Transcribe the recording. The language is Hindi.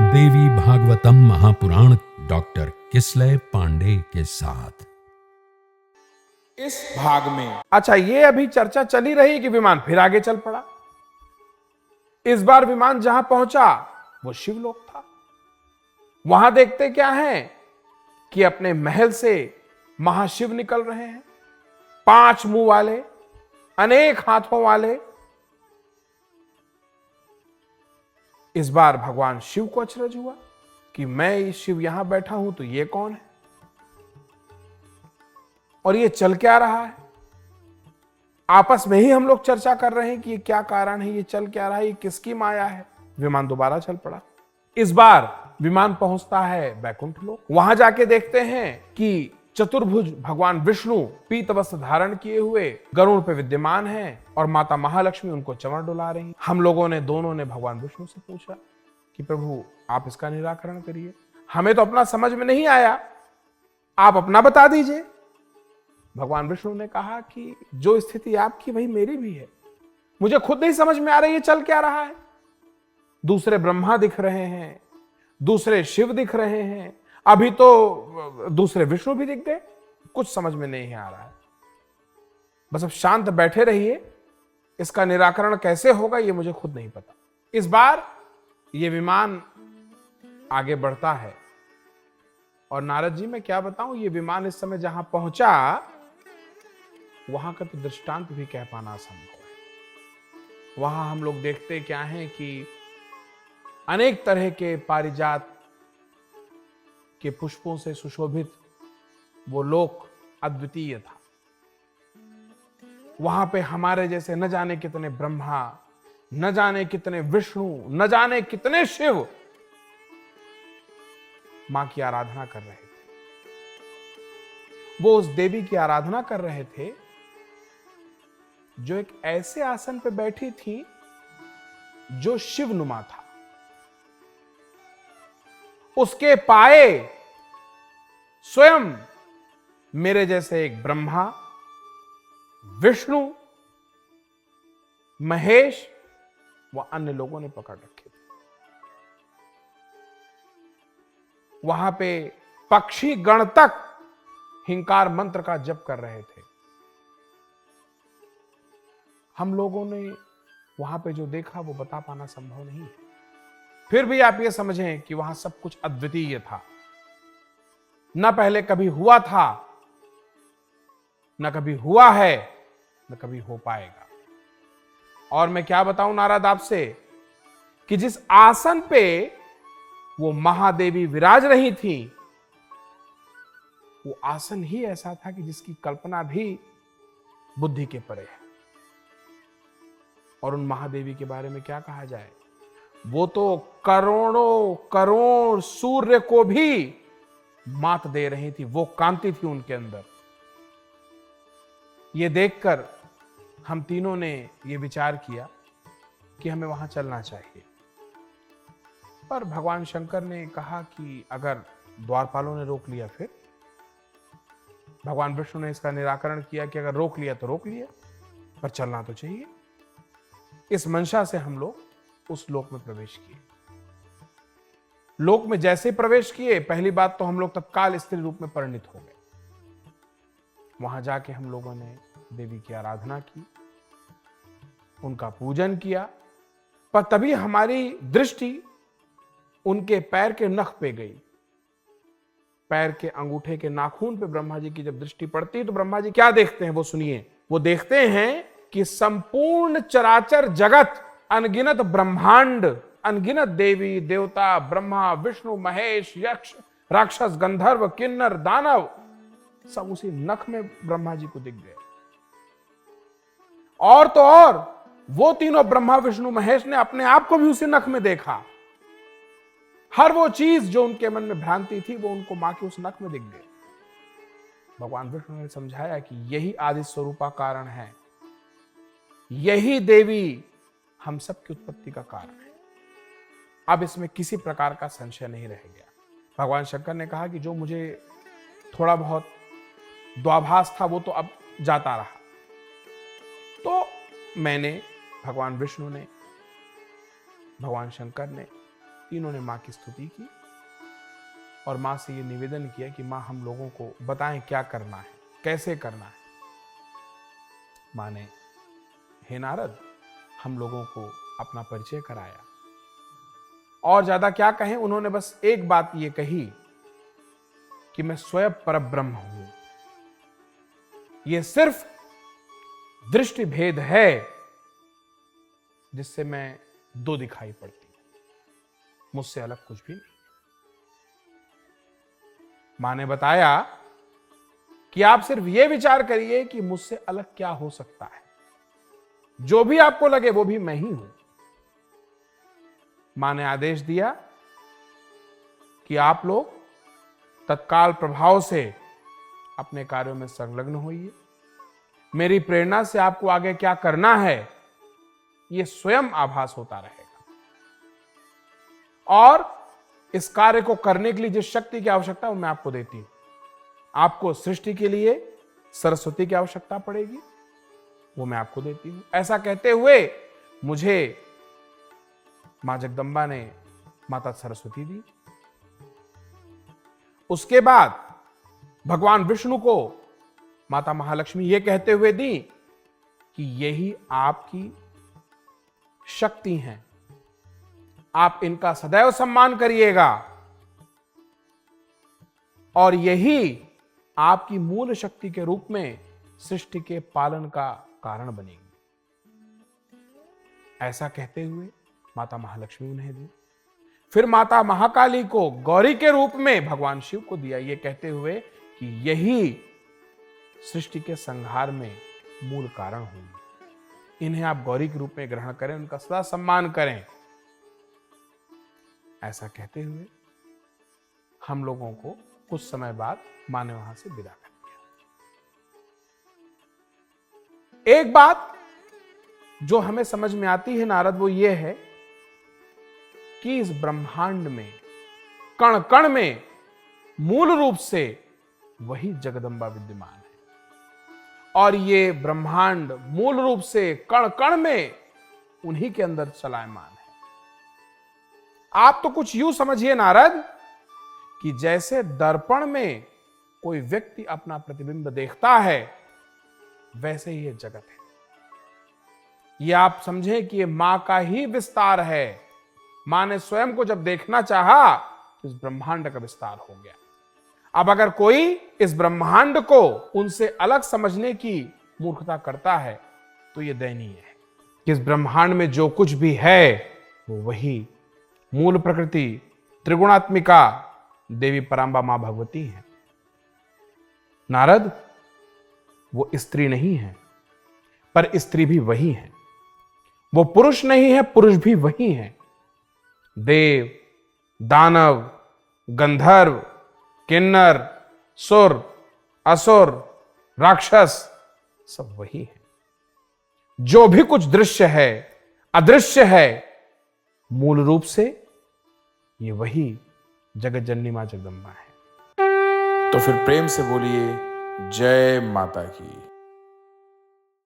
देवी भागवतम महापुराण डॉक्टर किसलय पांडे के साथ। इस भाग में अच्छा ये अभी चर्चा चली रही कि विमान फिर आगे चल पड़ा। इस बार विमान जहां पहुंचा वो शिवलोक था। वहां देखते क्या है कि अपने महल से महाशिव निकल रहे हैं, 5 मुंह वाले, अनेक हाथों वाले। इस बार भगवान शिव को अचरज हुआ कि मैं शिव यहां बैठा हूं तो ये कौन है और ये चल क्या रहा है। आपस में ही हम लोग चर्चा कर रहे हैं कि ये क्या कारण है, ये चल क्या रहा है, ये किसकी माया है। विमान दोबारा चल पड़ा। इस बार विमान पहुंचता है बैकुंठ लोक। वहां जाके देखते हैं कि चतुर्भुज भगवान विष्णु पीत वस्त्र धारण किए हुए गरुड़ पे विद्यमान हैं और माता महालक्ष्मी उनको चंवर डुला रही। हम लोगों ने दोनों ने भगवान विष्णु से पूछा कि प्रभु आप इसका निराकरण करिए, हमें तो अपना समझ में नहीं आया, आप अपना बता दीजिए। भगवान विष्णु ने कहा कि जो स्थिति आपकी वही मेरी भी है, मुझे खुद नहीं समझ में आ रही है चल क्या रहा है। दूसरे ब्रह्मा दिख रहे हैं, दूसरे शिव दिख रहे हैं, अभी तो दूसरे विष्णु भी दिख गए, कुछ समझ में नहीं आ रहा है। बस अब शांत बैठे रहिए, इसका निराकरण कैसे होगा ये मुझे खुद नहीं पता। इस बार ये विमान आगे बढ़ता है और नारद जी मैं क्या बताऊं, ये विमान इस समय जहां पहुंचा वहां का तो दृष्टांत भी कह पाना असंभव है। वहां हम लोग देखते क्या है कि अनेक तरह के पारिजात के पुष्पों से सुशोभित वो लोक अद्वितीय था। वहां पे हमारे जैसे न जाने कितने ब्रह्मा, न जाने कितने विष्णु, न जाने कितने शिव मां की आराधना कर रहे थे। वो उस देवी की आराधना कर रहे थे जो एक ऐसे आसन पे बैठी थी जो शिवनुमा था। उसके पाए स्वयं मेरे जैसे एक ब्रह्मा, विष्णु, महेश व अन्य लोगों ने पकड़ रखे थे। वहां पे पक्षी गण तक हिंकार मंत्र का जप कर रहे थे। हम लोगों ने वहां पे जो देखा वो बता पाना संभव नहीं है। फिर भी आप ये समझें कि वहां सब कुछ अद्वितीय था, न पहले कभी हुआ था, न कभी हुआ है, न कभी हो पाएगा। और मैं क्या बताऊं नारद आपसे कि जिस आसन पे वो महादेवी विराज रही थी वो आसन ही ऐसा था कि जिसकी कल्पना भी बुद्धि के परे है। और उन महादेवी के बारे में क्या कहा जाए, वो तो करोड़ों करोड़ सूर्य को भी मात दे रही थी, वो कांति थी उनके अंदर। ये देखकर हम तीनों ने ये विचार किया कि हमें वहां चलना चाहिए। पर भगवान शंकर ने कहा कि अगर द्वारपालों ने रोक लिया फिर। भगवान विष्णु ने इसका निराकरण किया कि अगर रोक लिया तो रोक लिया, पर चलना तो चाहिए। इस मंशा से हम लोग उस लोक में प्रवेश किए। लोक में जैसे प्रवेश किए, पहली बात तो हम लोग तत्काल स्त्री रूप में परिणित हो गए। वहां जाके हम लोगों ने देवी की आराधना की, उनका पूजन किया, पर तभी हमारी दृष्टि उनके पैर के नख पे गई। पैर के अंगूठे के नाखून पे ब्रह्मा जी की जब दृष्टि पड़ती है तो ब्रह्मा जी क्या देखते हैं वो सुनिए। वो देखते हैं कि संपूर्ण चराचर जगत, अनगिनत ब्रह्मांड, अनगिनत देवी देवता, ब्रह्मा विष्णु महेश यक्ष राक्षस गंधर्व किन्नर दानव सब उसी नख में ब्रह्मा जी को दिख गए। और तो और वो तीनों ब्रह्मा विष्णु महेश ने अपने आप को भी उसी नख में देखा। हर वो चीज जो उनके मन में भ्रांति थी वो उनको मां के उस नख में दिख गई। भगवान विष्णु ने समझाया कि यही आदि स्वरूपा कारण है, यही देवी हम सब की उत्पत्ति का कारण है। अब इसमें किसी प्रकार का संशय नहीं रह गया। भगवान शंकर ने कहा कि जो मुझे थोड़ा बहुत द्वाभास था वो तो अब जाता रहा। तो मैंने, भगवान विष्णु ने, भगवान शंकर ने तीनों ने माँ की स्तुति की और माँ से ये निवेदन किया कि माँ हम लोगों को बताएं क्या करना है, कैसे करना है। माँ ने, हे नारद, हम लोगों को अपना परिचय कराया और ज्यादा क्या कहें, उन्होंने बस एक बात ये कही कि मैं स्वयं परब्रह्म हूं। ये सिर्फ दृष्टि भेद है जिससे मैं दो दिखाई पड़ती हूं, मुझसे अलग कुछ भी नहीं। मां ने बताया कि आप सिर्फ यह विचार करिए कि मुझसे अलग क्या हो सकता है, जो भी आपको लगे वो भी मैं ही हूं। मां ने आदेश दिया कि आप लोग तत्काल प्रभाव से अपने कार्यों में संलग्न होइए। मेरी प्रेरणा से आपको आगे क्या करना है यह स्वयं आभास होता रहेगा, और इस कार्य को करने के लिए जिस शक्ति की आवश्यकता है वो मैं आपको देती हूं। आपको सृष्टि के लिए सरस्वती की आवश्यकता पड़ेगी, वो मैं आपको देती हूं। ऐसा कहते हुए मुझे मां जगदंबा ने माता सरस्वती दी। उसके बाद भगवान विष्णु को माता महालक्ष्मी ये कहते हुए दी कि यही आपकी शक्ति हैं, आप इनका सदैव सम्मान करिएगा और यही आपकी मूल शक्ति के रूप में सृष्टि के पालन का कारण बनेगी। ऐसा कहते हुए माता महालक्ष्मी उन्हें दी। फिर माता महाकाली को गौरी के रूप में भगवान शिव को दिया, यह कहते हुए कि यही सृष्टि के संहार में मूल कारण होंगे। इन्हें आप गौरी के रूप में ग्रहण करें, उनका सदा सम्मान करें। ऐसा कहते हुए हम लोगों को कुछ समय बाद मां ने वहां से विदा कर दिया। एक बात जो हमें समझ में आती है नारद, वो ये है कि इस ब्रह्मांड में कण कण में मूल रूप से वही जगदंबा विद्यमान है, और ये ब्रह्मांड मूल रूप से कण कण में उन्हीं के अंदर चलायमान है। आप तो कुछ यूं समझिए नारद कि जैसे दर्पण में कोई व्यक्ति अपना प्रतिबिंब देखता है, वैसे ही ये जगत है। ये आप समझें कि ये मां का ही विस्तार है। मां ने स्वयं को जब देखना चाहा तो इस ब्रह्मांड का विस्तार हो गया। अब अगर कोई इस ब्रह्मांड को उनसे अलग समझने की मूर्खता करता है तो यह दयनीय है कि इस ब्रह्मांड में जो कुछ भी है वो वही मूल प्रकृति त्रिगुणात्मिका देवी परांबा मां भगवती है। नारद, वो स्त्री नहीं है, पर स्त्री भी वही है। वो पुरुष नहीं है, पुरुष भी वही है। देव, दानव, गंधर्व, किन्नर, सुर, असुर, राक्षस सब वही है। जो भी कुछ दृश्य है, अदृश्य है, मूल रूप से ये वही जगत जननी मां जगदंबा है। तो फिर प्रेम से बोलिए जय माता की।